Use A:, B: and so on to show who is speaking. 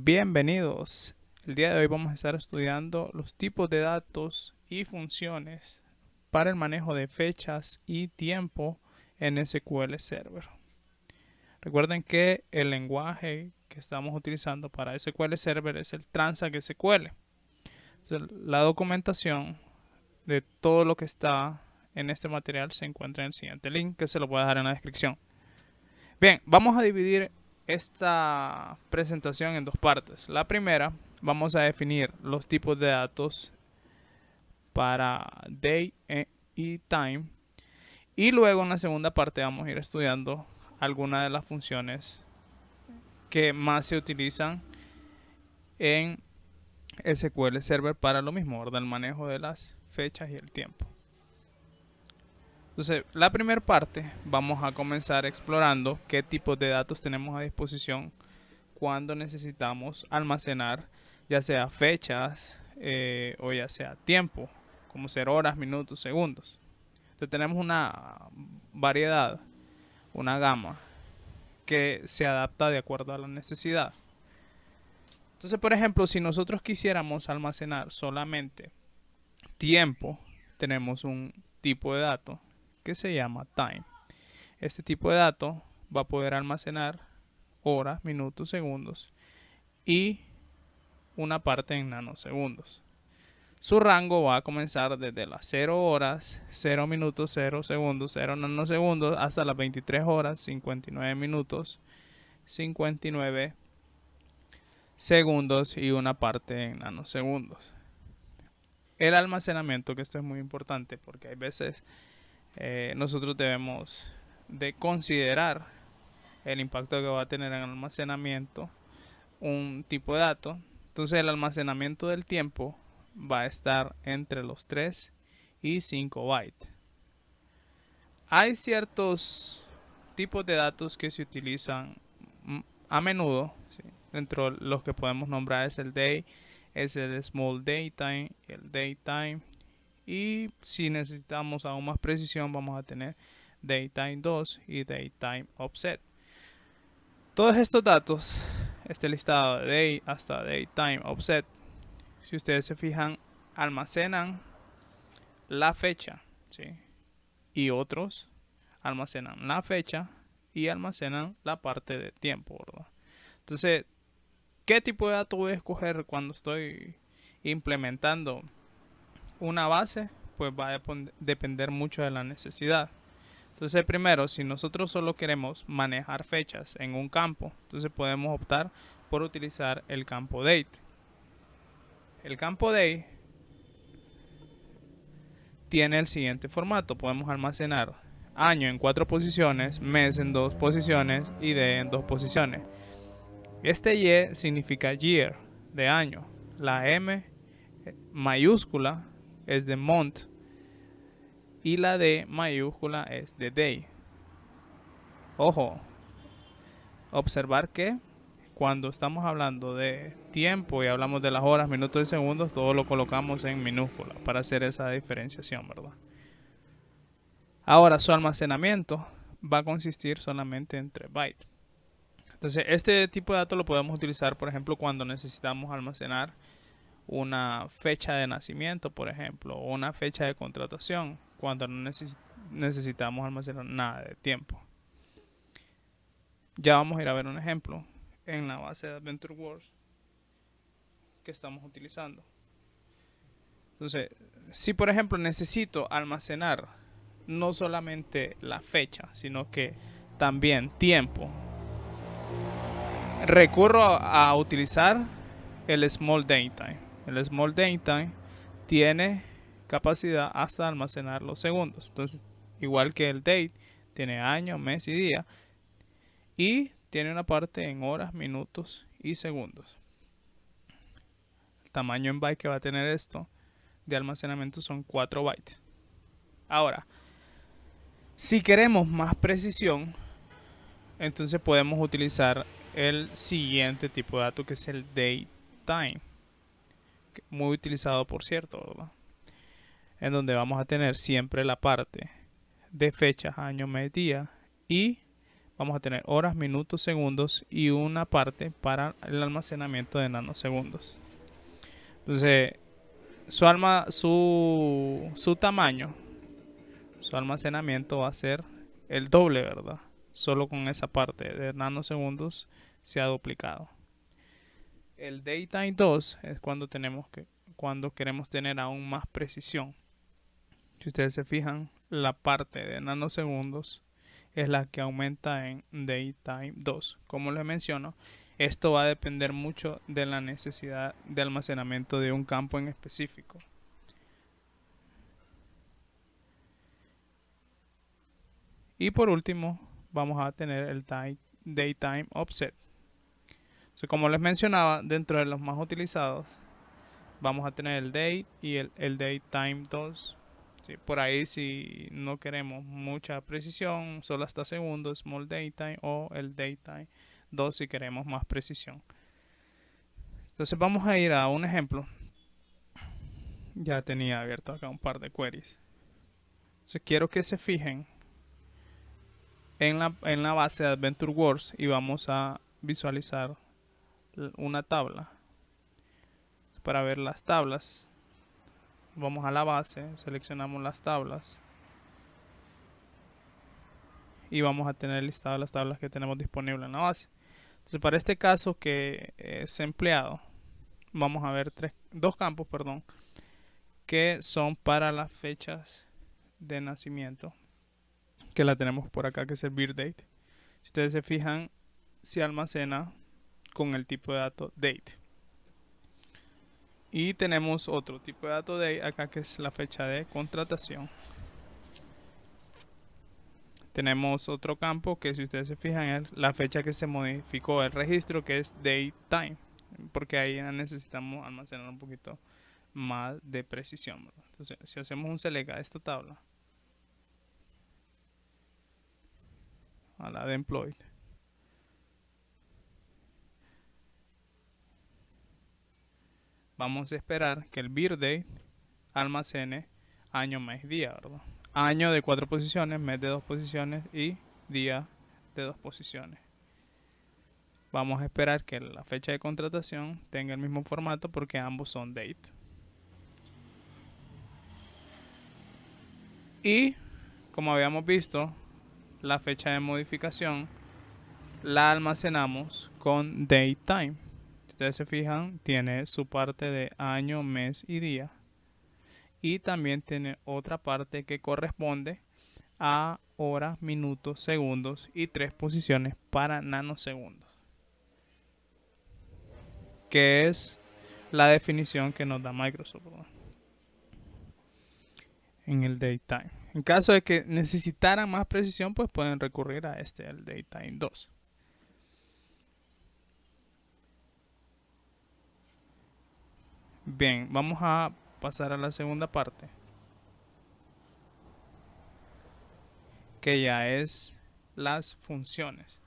A: Bienvenidos. El día de hoy vamos a estar estudiando los tipos de datos y funciones para el manejo de fechas y tiempo en SQL Server. Recuerden que el lenguaje que estamos utilizando para SQL Server es el Transact SQL. Entonces, la documentación de todo lo que está en este material se encuentra en el siguiente link, que se lo voy a dejar en la descripción. Bien, vamos a dividir esta presentación en dos partes. La primera, vamos a definir los tipos de datos para day y time. Y luego en la segunda parte vamos a ir estudiando algunas de las funciones que más se utilizan en SQL Server para lo mismo, ¿verdad? El manejo de las fechas y el tiempo. Entonces, la primera parte vamos a comenzar explorando qué tipos de datos tenemos a disposición cuando necesitamos almacenar ya sea fechas o ya sea tiempo, como ser horas, minutos, segundos. Entonces tenemos una variedad, una gama que se adapta de acuerdo a la necesidad. Entonces, por ejemplo, si nosotros quisiéramos almacenar solamente tiempo, tenemos un tipo de dato que se llama time. Este tipo de dato va a poder almacenar horas, minutos, segundos y una parte en nanosegundos. Su rango va a comenzar desde las 0 horas, 0 minutos, 0 segundos, 0 nanosegundos hasta las 23 horas, 59 minutos, 59 segundos y una parte en nanosegundos. El almacenamiento, que esto es muy importante porque hay veces nosotros debemos de considerar el impacto que va a tener en el almacenamiento un tipo de dato. Entonces el almacenamiento del tiempo va a estar entre los 3 y 5 bytes. Hay ciertos tipos de datos que se utilizan a menudo, ¿sí? Dentro de los que podemos nombrar es el day, es el small datetime, el datetime, y si necesitamos aún más precisión vamos a tener datetime 2 y datetime offset. Todos estos datos, este listado de day hasta datetime offset, si ustedes se fijan, almacenan la fecha, ¿sí? Y otros almacenan la fecha y almacenan la parte de tiempo, ¿verdad? Entonces, ¿qué tipo de dato voy a escoger cuando estoy implementando una base? Pues va a depender mucho de la necesidad. Entonces, primero, si nosotros solo queremos manejar fechas en un campo, entonces podemos optar por utilizar el campo date. El campo date tiene el siguiente formato. Podemos almacenar año en 4 posiciones, mes en 2 posiciones y day en 2 posiciones. Este Y significa year, de año. La M mayúscula es de month y la D mayúscula es de day. Ojo, observar que cuando estamos hablando de tiempo y hablamos de las horas, minutos y segundos, todo lo colocamos en minúscula para hacer esa diferenciación, ¿verdad? Ahora, su almacenamiento va a consistir solamente en 3 bytes. Entonces, este tipo de datos lo podemos utilizar, por ejemplo, cuando necesitamos almacenar una fecha de nacimiento, por ejemplo, o una fecha de contratación, cuando no necesitamos almacenar nada de tiempo. Ya vamos a ir a ver un ejemplo en la base de Adventure Wars que estamos utilizando. Entonces, si por ejemplo necesito almacenar no solamente la fecha, sino que también tiempo, recurro a utilizar el Small Datetime. El Small Datetime tiene capacidad hasta almacenar los segundos. Entonces, igual que el date, tiene año, mes y día. Y tiene una parte en horas, minutos y segundos. El tamaño en byte que va a tener esto de almacenamiento son 4 bytes. Ahora, si queremos más precisión, entonces podemos utilizar el siguiente tipo de dato, que es el datetime, muy utilizado por cierto, ¿verdad? En donde vamos a tener siempre la parte de fechas, año, mes, día y vamos a tener horas, minutos, segundos y una parte para el almacenamiento de nanosegundos. Entonces, su tamaño, su almacenamiento va a ser el doble, ¿verdad? Solo con esa parte de nanosegundos se ha duplicado. El datetime 2 es cuando queremos tener aún más precisión. Si ustedes se fijan, la parte de nanosegundos es la que aumenta en datetime 2. Como les menciono, esto va a depender mucho de la necesidad de almacenamiento de un campo en específico. Y por último, vamos a tener el datetime offset. Entonces, como les mencionaba, dentro de los más utilizados, vamos a tener el date y el datetime 2. Sí, por ahí, si no queremos mucha precisión, solo hasta segundos, small datetime, o el datetime 2 si queremos más precisión. Entonces vamos a ir a un ejemplo. Ya tenía abierto acá un par de queries. Entonces quiero que se fijen en la base de Adventure Works y vamos a visualizar una tabla. Para ver las tablas, vamos a la base, seleccionamos las tablas y vamos a tener listadas las tablas que tenemos disponibles en la base. Entonces, para este caso que es empleado, vamos a ver dos campos, que son para las fechas de nacimiento, que la tenemos por acá, que es el birth date. Si ustedes se fijan, se almacena con el tipo de dato date. Y tenemos otro tipo de dato date acá, que es la fecha de contratación. Tenemos otro campo que, si ustedes se fijan, es la fecha que se modificó el registro, que es date time, porque ahí necesitamos almacenar un poquito más de precisión, ¿verdad? Entonces, si hacemos un select a esta tabla, a la de employed, vamos a esperar que el birth date almacene año, mes, día, ¿verdad? Año de 4 posiciones, mes de 2 posiciones y día de 2 posiciones. Vamos a esperar que la fecha de contratación tenga el mismo formato porque ambos son date. Y como habíamos visto, la fecha de modificación la almacenamos con datetime. Si ustedes se fijan, tiene su parte de año, mes y día. Y también tiene otra parte que corresponde a horas, minutos, segundos y 3 posiciones para nanosegundos, que es la definición que nos da Microsoft, ¿verdad?, en el datetime. En caso de que necesitaran más precisión, pues pueden recurrir a el datetime 2. Bien, vamos a pasar a la segunda parte, que ya es las funciones.